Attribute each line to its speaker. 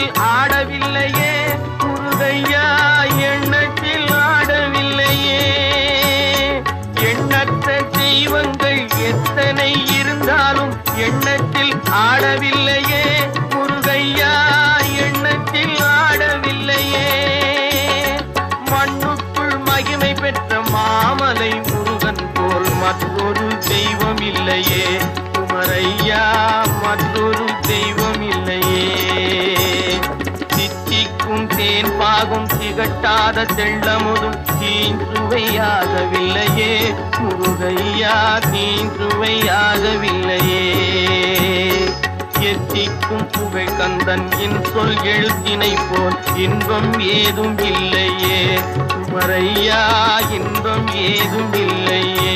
Speaker 1: எண்ணத்தில் ஆடவில்லையே முருகையா, எண்ணத்தில் ஆடவில்லையே. எண்ணற்ற தெய்வங்கள் எத்தனை இருந்தாலும் எண்ணத்தில் ஆடவில்லையே முருகையா, எண்ணத்தில் ஆடவில்லையே. மண்ணுக்குள் மகிமை பெற்ற மாமலை முருகன் போல் மற்றொரு தெய்வம் இல்லையே குமரையா, மற்றொரு தெய்வம் இல்லையே. தித்திக்கும் தேன் பாகும் திகட்டாத தெள்ளமுதும் தீஞ்சுவையாகவில்லையே முருகையா, தீஞ்சுவையாகவில்லையே. எத்திக்கும் புகழ் கந்தன் என் சொல் எழுத்தினை போல் இன்பம் ஏதும் இல்லையே குமரையா, இன்பம் ஏதும் இல்லையே.